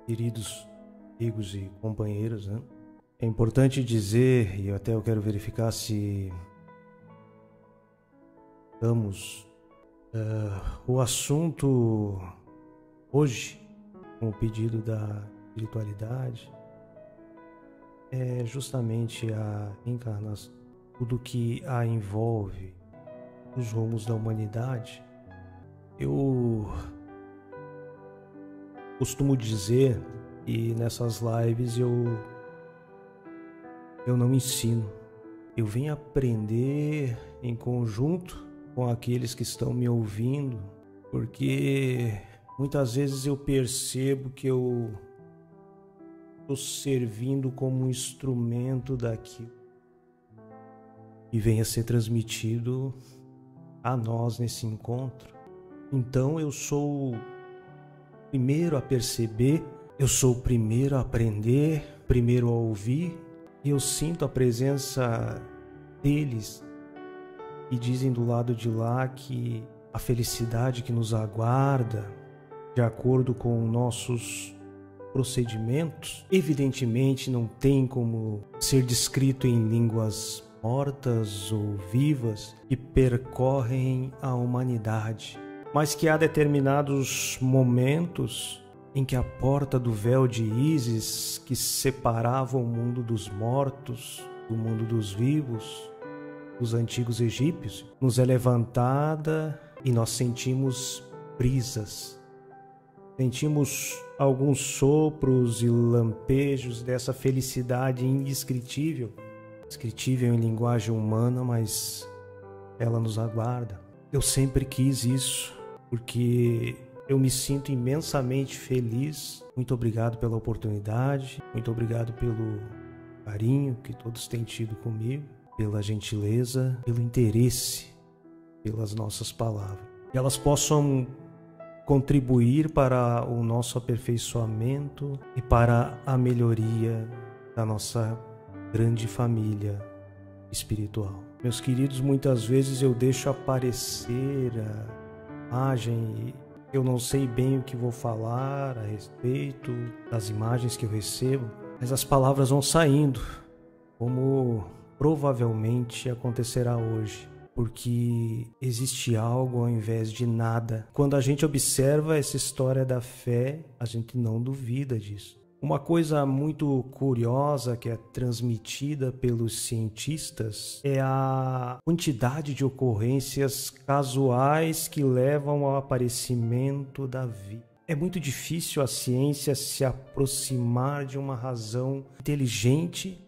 queridos amigos e companheiros, né? É importante dizer, e até eu quero verificar se estamos o assunto hoje, com o pedido da espiritualidade, é justamente a encarnação, tudo que a envolve, os rumos da humanidade. Eu costumo dizer, e nessas lives eu não ensino, eu venho aprender em conjunto com aqueles que estão me ouvindo, porque muitas vezes eu percebo que eu estou servindo como um instrumento daquilo que venha a ser transmitido a nós nesse encontro. Então eu sou o primeiro a perceber, eu sou o primeiro a aprender, primeiro a ouvir, e eu sinto a presença deles e dizem do lado de lá que a felicidade que nos aguarda, de acordo com nossos procedimentos, evidentemente não tem como ser descrito em línguas mortas ou vivas que percorrem a humanidade, mas que há determinados momentos em que a porta do véu de Ísis, que separava o mundo dos mortos do mundo dos vivos, dos antigos egípcios, nos é levantada e nós sentimos brisas, sentimos alguns sopros e lampejos dessa felicidade indescritível, descritível em linguagem humana, mas ela nos aguarda. Eu sempre quis isso, porque eu me sinto imensamente feliz. Muito obrigado pela oportunidade, muito obrigado pelo carinho que todos têm tido comigo, pela gentileza, pelo interesse pelas nossas palavras. Que elas possam contribuir para o nosso aperfeiçoamento e para a melhoria da nossa grande família espiritual. Meus queridos, muitas vezes eu deixo aparecer a imagem. Eu não sei bem o que vou falar a respeito das imagens que eu recebo, mas as palavras vão saindo, como provavelmente acontecerá hoje, porque existe algo ao invés de nada. Quando a gente observa essa história da fé, a gente não duvida disso. Uma coisa muito curiosa que é transmitida pelos cientistas é a quantidade de ocorrências casuais que levam ao aparecimento da vida. É muito difícil a ciência se aproximar de uma razão inteligente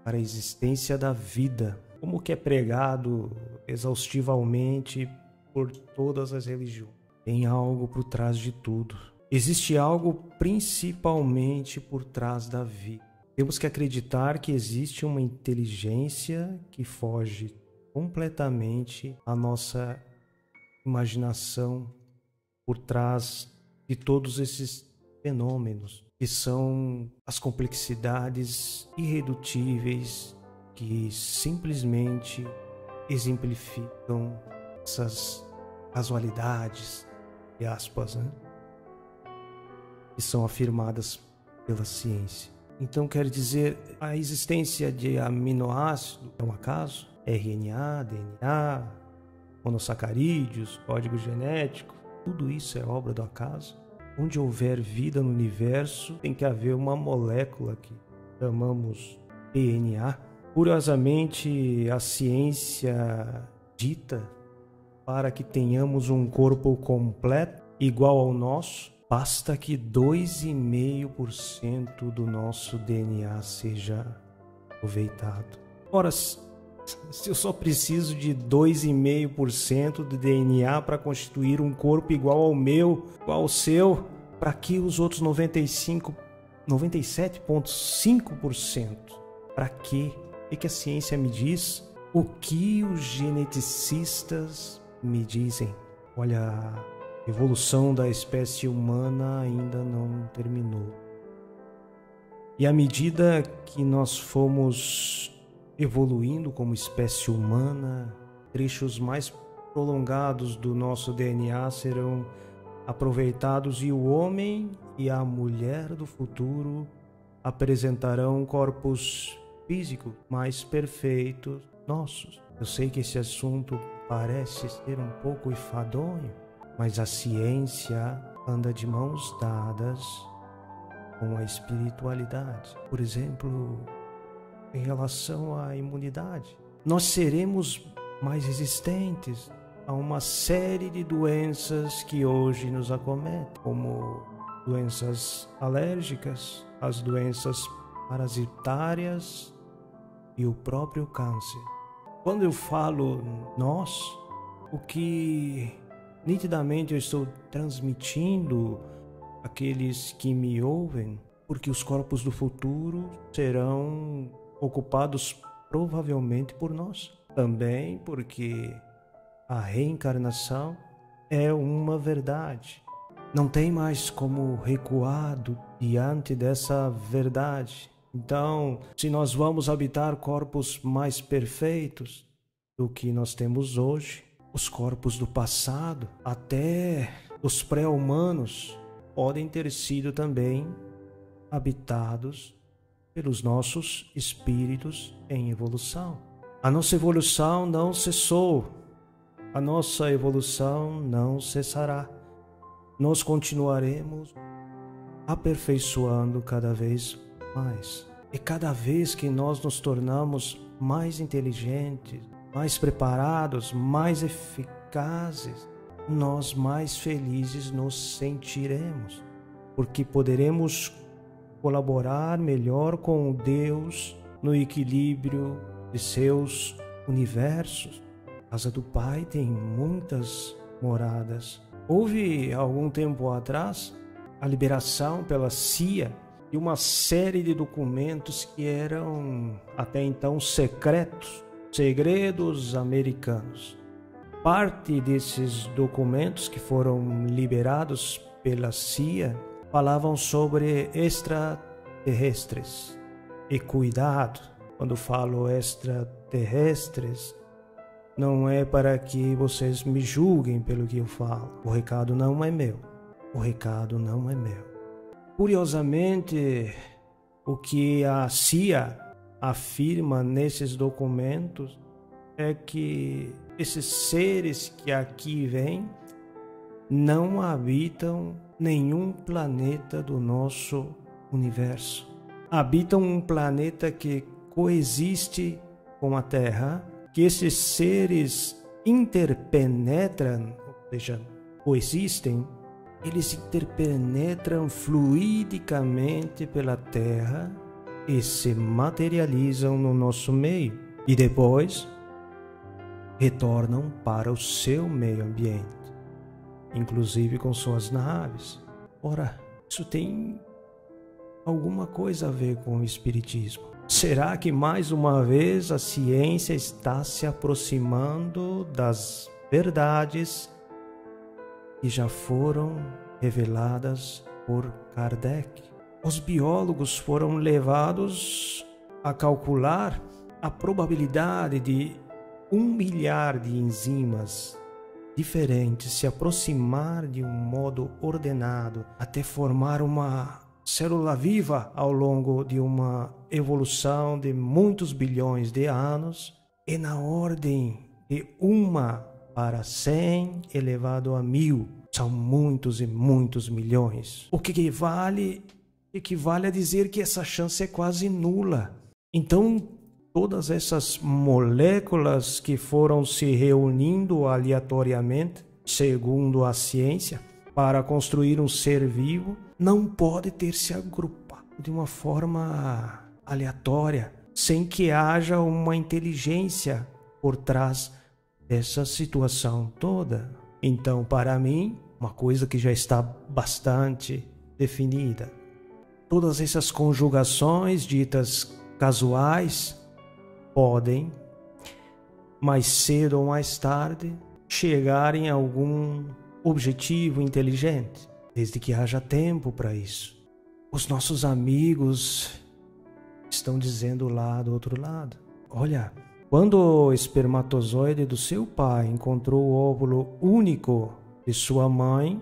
para a existência da vida, como que é pregado exaustivamente por todas as religiões. Tem algo por trás de tudo. Existe algo principalmente por trás da vida. Temos que acreditar que existe uma inteligência que foge completamente à nossa imaginação por trás de todos esses fenômenos, que são as complexidades irredutíveis que simplesmente exemplificam essas casualidades, entre aspas, né? Que são afirmadas pela ciência. Então, quer dizer, a existência de aminoácido é um acaso? RNA, DNA, monossacarídeos, código genético, tudo isso é obra do acaso? Onde houver vida no universo, tem que haver uma molécula que chamamos DNA. Curiosamente, a ciência dita para que tenhamos um corpo completo, igual ao nosso, basta que 2,5% do nosso DNA seja aproveitado. Ora, se eu só preciso de 2,5% de DNA para constituir um corpo igual ao meu, igual ao seu, para que os outros 97,5%? Para quê? O que a ciência me diz? O que os geneticistas me dizem? Olha, a evolução da espécie humana ainda não terminou. E à medida que nós fomos evoluindo como espécie humana, trechos mais prolongados do nosso DNA serão aproveitados, e o homem e a mulher do futuro apresentarão corpos físicos mais perfeitos nossos. Eu sei que esse assunto parece ser um pouco enfadonho, mas a ciência anda de mãos dadas com a espiritualidade. Por exemplo, em relação à imunidade, nós seremos mais resistentes a uma série de doenças que hoje nos acometem, como doenças alérgicas, as doenças parasitárias e o próprio câncer. Quando eu falo nós, o que nitidamente eu estou transmitindo àqueles que me ouvem, porque os corpos do futuro serão ocupados provavelmente por nós. Também porque a reencarnação é uma verdade. Não tem mais como recuar diante dessa verdade. Então, se nós vamos habitar corpos mais perfeitos do que nós temos hoje, os corpos do passado, até os pré-humanos, podem ter sido também habitados pelos nossos espíritos em evolução. A nossa evolução não cessou, a nossa evolução não cessará. Nós continuaremos aperfeiçoando cada vez mais. E cada vez que nós nos tornamos mais inteligentes, mais preparados, mais eficazes, nós mais felizes nos sentiremos, porque poderemos colaborar melhor com Deus no equilíbrio de seus universos. A casa do Pai tem muitas moradas. Houve, algum tempo atrás, a liberação pela CIA de uma série de documentos que eram até então secretos, segredos americanos. Parte desses documentos que foram liberados pela CIA falavam sobre extraterrestres. E cuidado, quando falo extraterrestres, não é para que vocês me julguem pelo que eu falo. O recado não é meu. O recado não é meu. Curiosamente, o que a CIA afirma nesses documentos é que esses seres que aqui vêm não habitam nenhum planeta do nosso universo. Habitam um planeta que coexiste com a Terra, que esses seres interpenetram, ou seja, coexistem. Eles interpenetram fluidicamente pela Terra e se materializam no nosso meio. E depois retornam para o seu meio ambiente, inclusive com suas naves. Ora, isso tem alguma coisa a ver com o Espiritismo. Será que mais uma vez a ciência está se aproximando das verdades que já foram reveladas por Kardec? Os biólogos foram levados a calcular a probabilidade de 1 milhar de enzimas diferentes se aproximar de um modo ordenado até formar uma célula viva ao longo de uma evolução de muitos bilhões de anos, e na ordem de 1 para 100 elevado a 1000. São muitos e muitos milhões. O que equivale a dizer que essa chance é quase nula. Então, todas essas moléculas que foram se reunindo aleatoriamente, segundo a ciência, para construir um ser vivo, não pode ter se agrupado de uma forma aleatória, sem que haja uma inteligência por trás dessa situação toda. Então, para mim, uma coisa que já está bastante definida. Todas essas conjugações ditas casuais podem, mais cedo ou mais tarde, chegar em algum objetivo inteligente, desde que haja tempo para isso. Os nossos amigos estão dizendo lá do outro lado: olha, quando o espermatozoide do seu pai encontrou o óvulo único de sua mãe,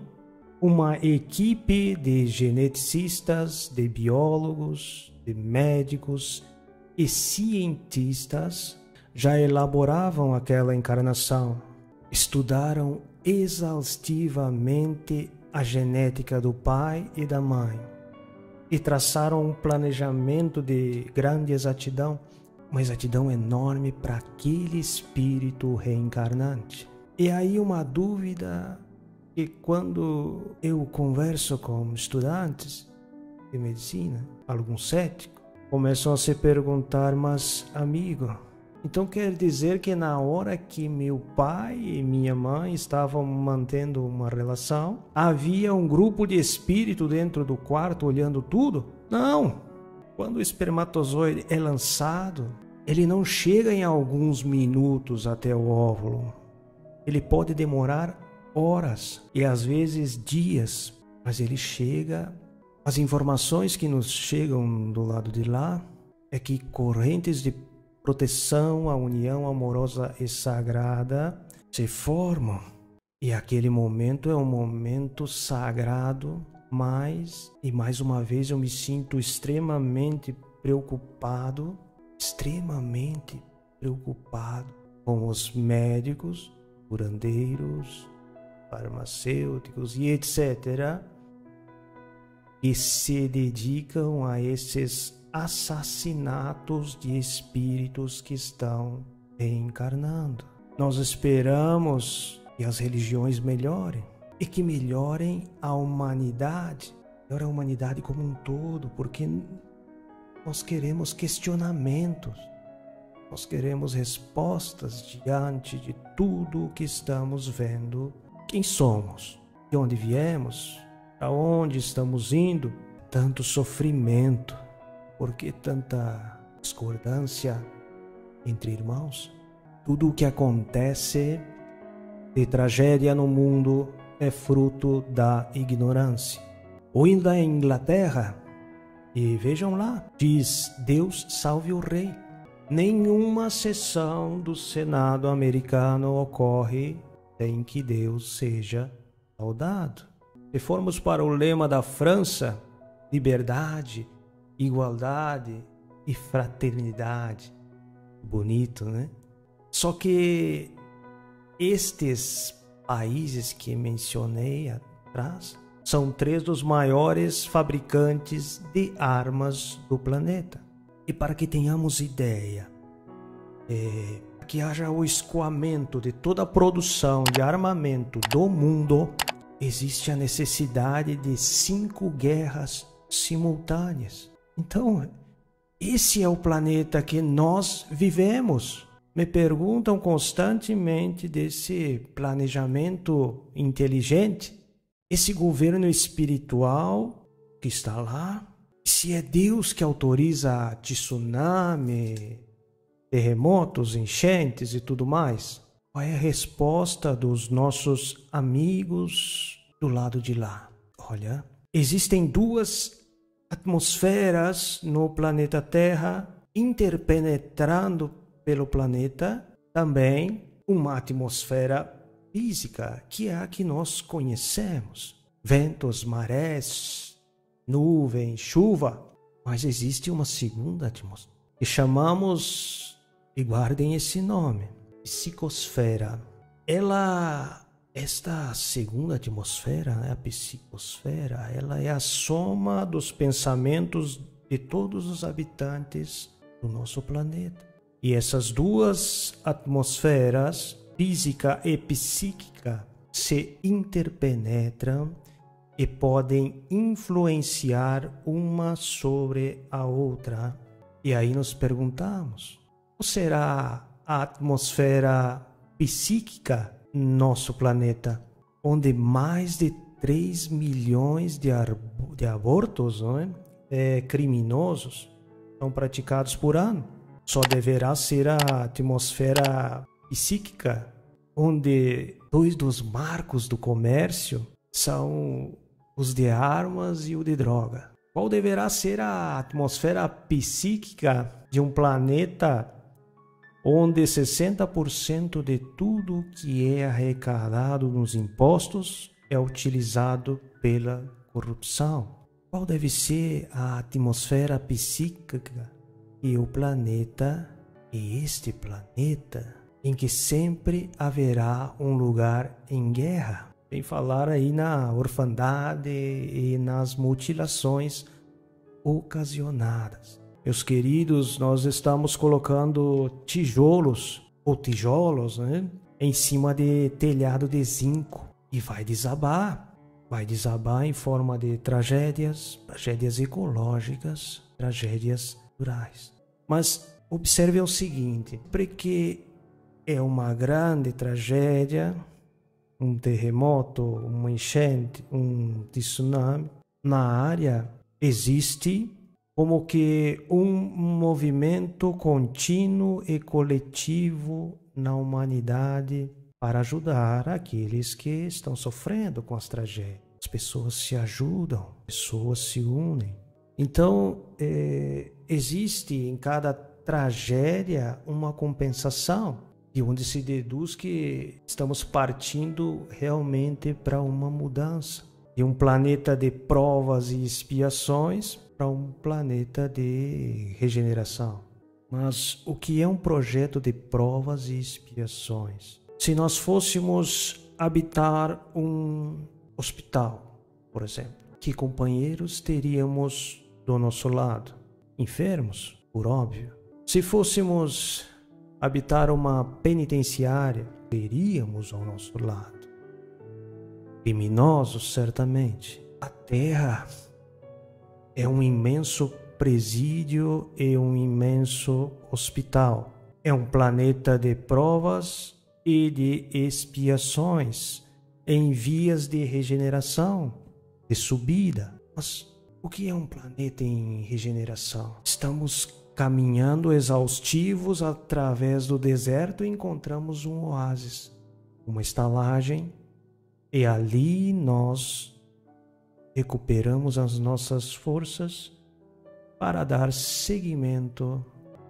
uma equipe de geneticistas, de biólogos, de médicos e cientistas já elaboravam aquela encarnação. Estudaram exaustivamente a genética do pai e da mãe e traçaram um planejamento de grande exatidão, uma exatidão enorme para aquele espírito reencarnante. E aí uma dúvida que quando eu converso com estudantes de medicina, alguns céticos, começam a se perguntar, mas amigo, então quer dizer que na hora que meu pai e minha mãe estavam mantendo uma relação, havia um grupo de espírito dentro do quarto olhando tudo? Não! Quando o espermatozoide é lançado, ele não chega em alguns minutos até o óvulo. Ele pode demorar horas e às vezes dias, mas ele chega. As informações que nos chegam do lado de lá é que correntes de proteção, a união amorosa e sagrada se formam. E aquele momento é um momento sagrado, e mais uma vez eu me sinto extremamente preocupado com os médicos, curandeiros, farmacêuticos e etc., que se dedicam a esses assassinatos de espíritos que estão reencarnando. Nós esperamos que as religiões melhorem e que melhorem a humanidade como um todo, porque nós queremos questionamentos, nós queremos respostas diante de tudo o que estamos vendo. Quem somos? De onde viemos? Para onde estamos indo? Tanto sofrimento. Por que tanta discordância entre irmãos? Tudo o que acontece de tragédia no mundo é fruto da ignorância. Ou indo à Inglaterra, e vejam lá, diz: Deus salve o rei. Nenhuma sessão do Senado americano ocorre sem que Deus seja saudado. Se formos para o lema da França, liberdade, igualdade e fraternidade. Bonito, né? Só que estes países que mencionei atrás são 3 dos maiores fabricantes de armas do planeta. E para que tenhamos ideia, que haja o escoamento de toda a produção de armamento do mundo, existe a necessidade de 5 guerras simultâneas. Então, esse é o planeta que nós vivemos. Me perguntam constantemente desse planejamento inteligente, esse governo espiritual que está lá, se é Deus que autoriza tsunami, terremotos, enchentes e tudo mais. Qual é a resposta dos nossos amigos do lado de lá? Olha, existem 2 atmosferas no planeta Terra, interpenetrando pelo planeta, também uma atmosfera física, que é a que nós conhecemos. Ventos, marés, nuvem, chuva. Mas existe uma segunda atmosfera, que chamamos, e guardem esse nome, psicosfera. Esta segunda atmosfera, a psicosfera, ela é a soma dos pensamentos de todos os habitantes do nosso planeta. E essas 2 atmosferas, física e psíquica, se interpenetram e podem influenciar uma sobre a outra. E aí nos perguntamos, qual será a atmosfera psíquica nosso planeta, onde mais de 3 milhões de abortos criminosos são praticados por ano? Só deverá ser a atmosfera psíquica, onde 2 dos marcos do comércio são os de armas e o de droga. Qual deverá ser a atmosfera psíquica de um planeta onde 60% de tudo que é arrecadado nos impostos é utilizado pela corrupção. Qual deve ser a atmosfera psíquica e o planeta, este planeta, em que sempre haverá um lugar em guerra? Sem falar aí na orfandade e nas mutilações ocasionadas. Meus queridos, nós estamos colocando tijolos, né, em cima de telhado de zinco e vai desabar em forma de tragédias ecológicas, tragédias naturais. Mas observe o seguinte, porque é uma grande tragédia, um terremoto, uma enchente, um tsunami, na área existe como que um movimento contínuo e coletivo na humanidade para ajudar aqueles que estão sofrendo com as tragédias. As pessoas se ajudam, pessoas se unem. Então, existe em cada tragédia uma compensação, de onde se deduz que estamos partindo realmente para uma mudança. De um planeta de provas e expiações para um planeta de regeneração. Mas o que é um projeto de provas e expiações? Se nós fôssemos habitar um hospital, por exemplo, que companheiros teríamos do nosso lado? Enfermos, por óbvio. Se fôssemos habitar uma penitenciária, teríamos ao nosso lado criminosos, certamente. A Terra é um imenso presídio e um imenso hospital. É um planeta de provas e de expiações, em vias de regeneração, de subida. Mas o que é um planeta em regeneração? Estamos caminhando exaustivos através do deserto e encontramos um oásis, uma estalagem, e ali nós recuperamos as nossas forças para dar seguimento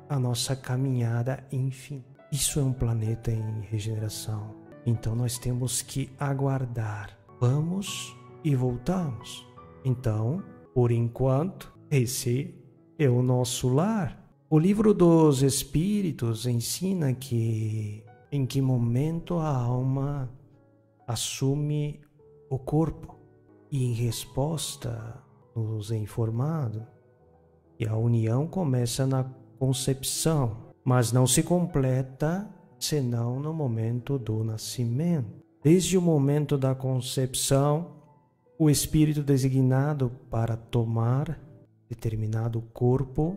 à nossa caminhada infinita. Isso é um planeta em regeneração. Então nós temos que aguardar. Vamos e voltamos. Então, por enquanto, esse é o nosso lar. O livro dos Espíritos ensina que em que momento a alma assume o corpo, e em resposta nos é informado que a união começa na concepção, mas não se completa senão no momento do nascimento. Desde o momento da concepção, o espírito designado para tomar determinado corpo,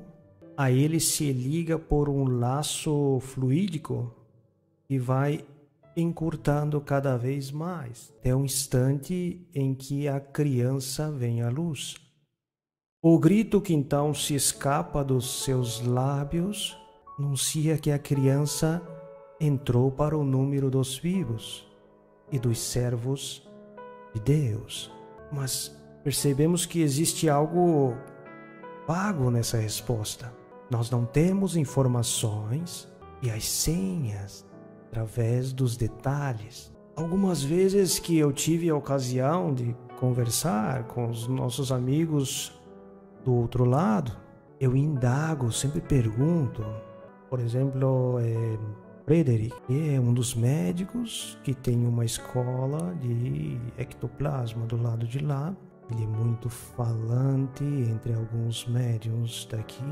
a ele se liga por um laço fluídico e vai encurtando cada vez mais, até o instante em que a criança vem à luz. O grito que então se escapa dos seus lábios anuncia que a criança entrou para o número dos vivos e dos servos de Deus. Mas percebemos que existe algo vago nessa resposta. Nós não temos informações e as senhas através dos detalhes. Algumas vezes que eu tive a ocasião de conversar com os nossos amigos do outro lado, eu indago, sempre pergunto. Por exemplo, Frederick, que é um dos médicos que tem uma escola de ectoplasma do lado de lá. Ele é muito falante entre alguns médiuns daqui.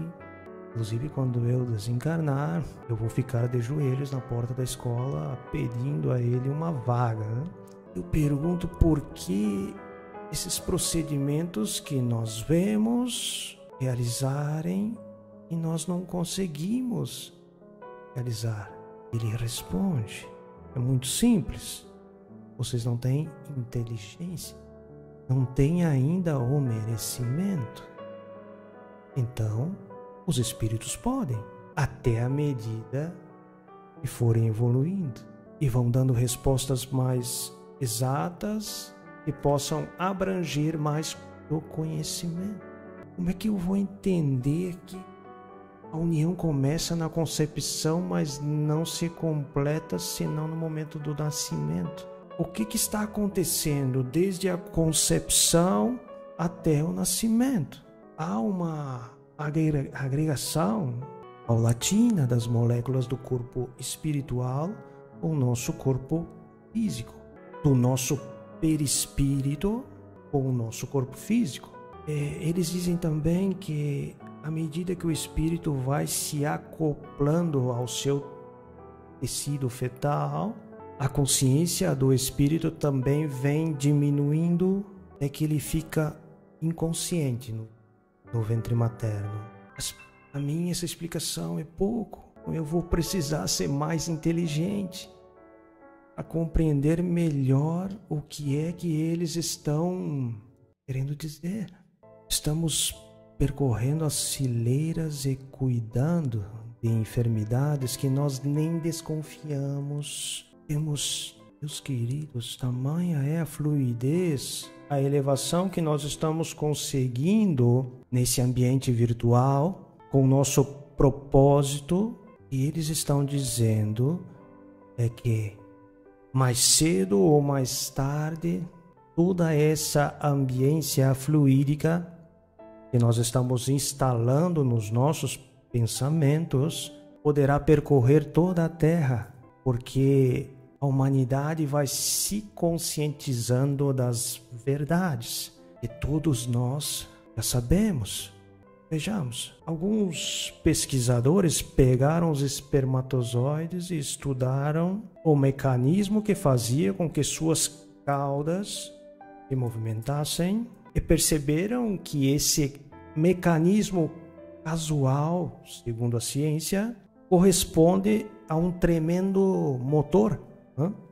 Inclusive, quando eu desencarnar, eu vou ficar de joelhos na porta da escola pedindo a ele uma vaga, né? Eu pergunto por que esses procedimentos que nós vemos realizarem e nós não conseguimos realizar. Ele responde, é muito simples. Vocês não têm inteligência, não têm ainda o merecimento. Então, os espíritos podem, até a medida que forem evoluindo, e vão dando respostas mais exatas e possam abranger mais do conhecimento. Como é que eu vou entender que a união começa na concepção, mas não se completa senão no momento do nascimento? o que está acontecendo desde a concepção até o nascimento. Há uma agregação paulatina das moléculas do corpo espiritual com o nosso corpo físico, do nosso perispírito com o nosso corpo físico. Eles dizem também que à medida que o espírito vai se acoplando ao seu tecido fetal, a consciência do espírito também vem diminuindo até que ele fica inconsciente no ventre materno. Mas para mim essa explicação é pouco. Eu vou precisar ser mais inteligente a compreender melhor o que é que eles estão querendo dizer. Estamos percorrendo as fileiras e cuidando de enfermidades que nós nem desconfiamos. Temos, meus queridos, tamanha é a fluidez, a elevação que nós estamos conseguindo nesse ambiente virtual, com o nosso propósito, e eles estão dizendo é que mais cedo ou mais tarde, toda essa ambiência fluídica que nós estamos instalando nos nossos pensamentos poderá percorrer toda a Terra, porque a humanidade vai se conscientizando das verdades que todos nós já sabemos. Vejamos, alguns pesquisadores pegaram os espermatozoides e estudaram o mecanismo que fazia com que suas caudas se movimentassem e perceberam que esse mecanismo casual, segundo a ciência, corresponde a um tremendo motor,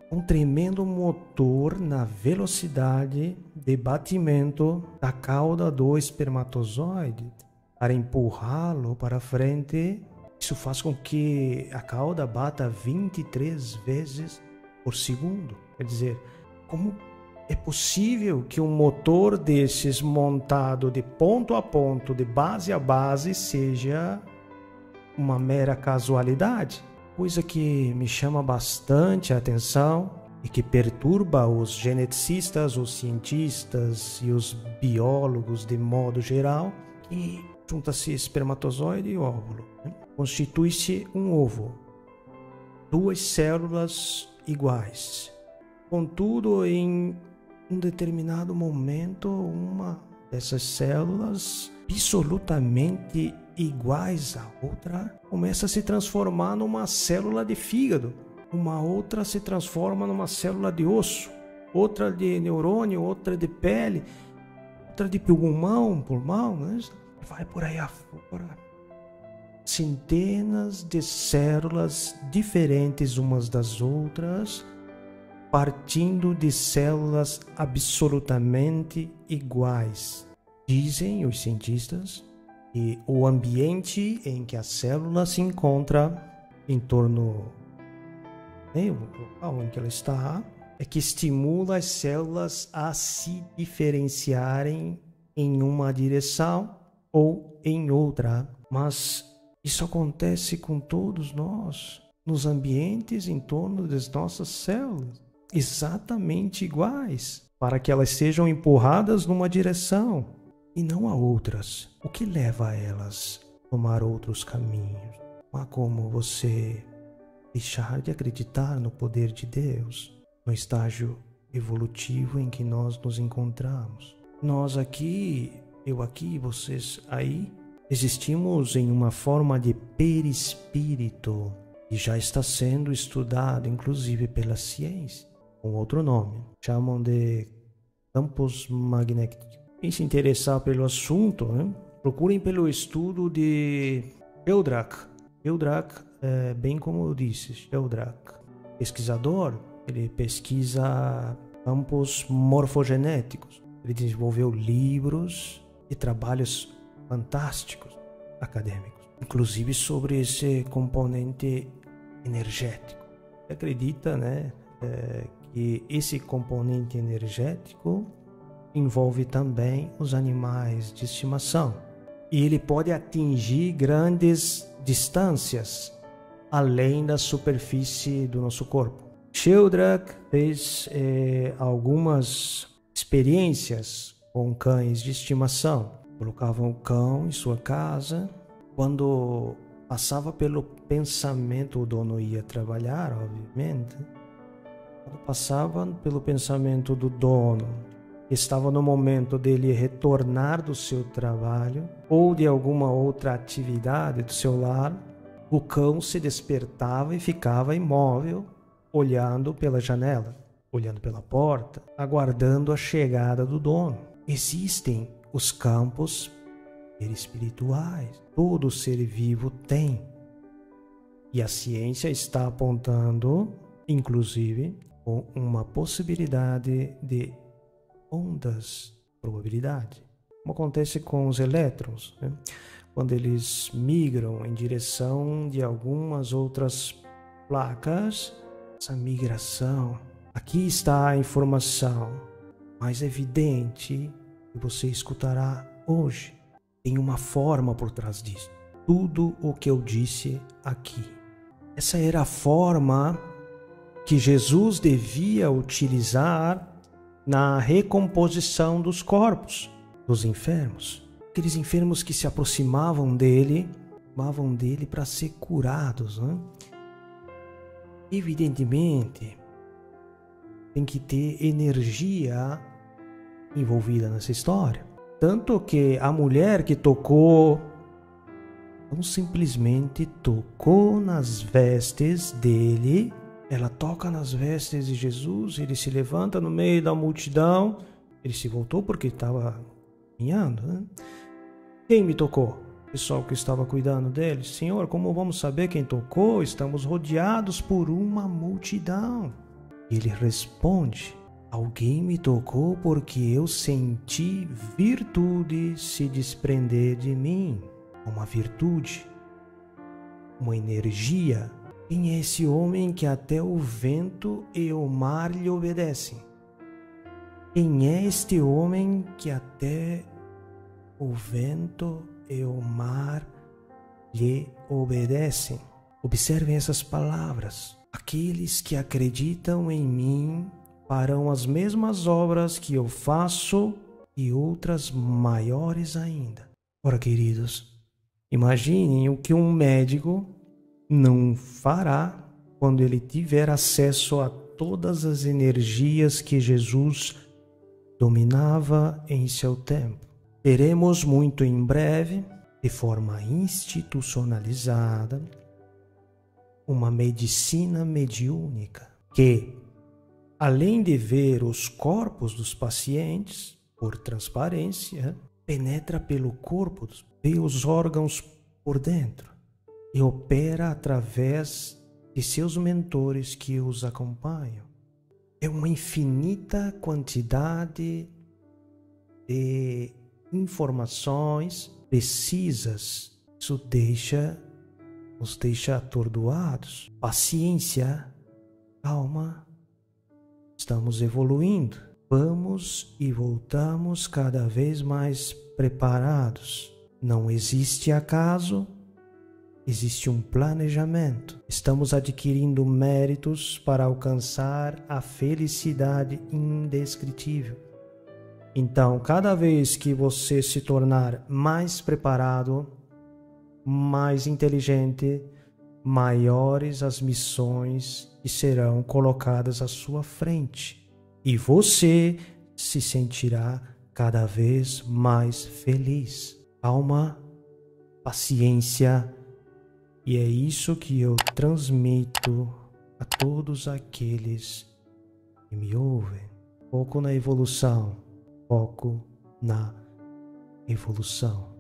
um tremendo motor na velocidade de batimento da cauda do espermatozoide para empurrá-lo para frente. Isso faz com que a cauda bata 23 vezes por segundo. Quer dizer, como é possível que um motor desses montado de ponto a ponto, de base a base, seja uma mera casualidade? Coisa que me chama bastante a atenção e que perturba os geneticistas, os cientistas e os biólogos de modo geral, que junta-se espermatozoide e óvulo, constitui-se um ovo, duas células iguais. Contudo, em um determinado momento, uma dessas células absolutamente iguais à outra começa a se transformar numa célula de fígado, uma outra se transforma numa célula de osso, outra de neurônio, outra de pele, outra de pulmão, né? Vai por aí afora. Centenas de células diferentes umas das outras, partindo de células absolutamente iguais. Dizem os cientistas que o ambiente em que a célula se encontra, em torno do local em que ela está, é que estimula as células a se diferenciarem em uma direção ou em outra. Mas isso acontece com todos nós, nos ambientes em torno das nossas células, exatamente iguais, para que elas sejam empurradas numa direção e não a outras. O que leva a elas a tomar outros caminhos? Não há como você deixar de acreditar no poder de Deus, no estágio evolutivo em que nós nos encontramos. Nós aqui, eu aqui, vocês aí, existimos em uma forma de perispírito e já está sendo estudado, inclusive pela ciência, com outro nome. Chamam de campos magnéticos. Quem se interessar pelo assunto, procurem pelo estudo de Sheldrake. Sheldrake, bem como eu disse, Sheldrake, pesquisador, ele pesquisa campos morfogenéticos. Ele desenvolveu livros e trabalhos fantásticos acadêmicos, inclusive sobre esse componente energético. Ele acredita, que esse componente energético envolve também os animais de estimação e ele pode atingir grandes distâncias além da superfície do nosso corpo. Sheldrake fez algumas experiências com cães de estimação. Colocavam o cão em sua casa. Quando passava pelo pensamento, o dono ia trabalhar, obviamente. Quando passava pelo pensamento do dono, estava no momento dele retornar do seu trabalho ou de alguma outra atividade do seu lar, o cão se despertava e ficava imóvel, olhando pela janela, olhando pela porta, aguardando a chegada do dono. Existem os campos espirituais. Todo ser vivo tem. E a ciência está apontando, inclusive, com uma possibilidade de ondas, probabilidade. Como acontece com os elétrons, né? Quando eles migram em direção de algumas outras placas, essa migração, aqui está a informação mais evidente que você escutará hoje. Tem uma forma por trás disso. Tudo o que eu disse aqui. Essa era a forma que Jesus devia utilizar na recomposição dos corpos dos enfermos. Aqueles enfermos que se aproximavam dele para ser curados, né? Evidentemente, tem que ter energia envolvida nessa história. Tanto que a mulher que tocou, não simplesmente tocou nas vestes dele, ela toca nas vestes de Jesus, ele se levanta no meio da multidão, ele se voltou porque estava caminhando, né? Quem me tocou? O pessoal que estava cuidando dele. Senhor, como vamos saber quem tocou? Estamos rodeados por uma multidão. Ele responde: alguém me tocou porque eu senti virtude se desprender de mim. Uma virtude, uma energia. Quem é esse homem que até o vento e o mar lhe obedecem? Quem é este homem que até o vento e o mar lhe obedecem? Observem essas palavras. Aqueles que acreditam em mim farão as mesmas obras que eu faço e outras maiores ainda. Ora, queridos, imaginem o que um médico não fará quando ele tiver acesso a todas as energias que Jesus dominava em seu tempo. Teremos muito em breve, de forma institucionalizada, uma medicina mediúnica que, além de ver os corpos dos pacientes por transparência, penetra pelo corpo, vê os órgãos por dentro e opera através de seus mentores que os acompanham. É uma infinita quantidade de informações precisas. Isso nos deixa atordoados. Paciência, calma, estamos evoluindo. Vamos e voltamos cada vez mais preparados. Não existe acaso, existe um planejamento. Estamos adquirindo méritos para alcançar a felicidade indescritível. Então, cada vez que você se tornar mais preparado, mais inteligente, maiores as missões que serão colocadas à sua frente. E você se sentirá cada vez mais feliz. Calma, paciência. E é isso que eu transmito a todos aqueles que me ouvem. Foco na evolução. Foco na evolução.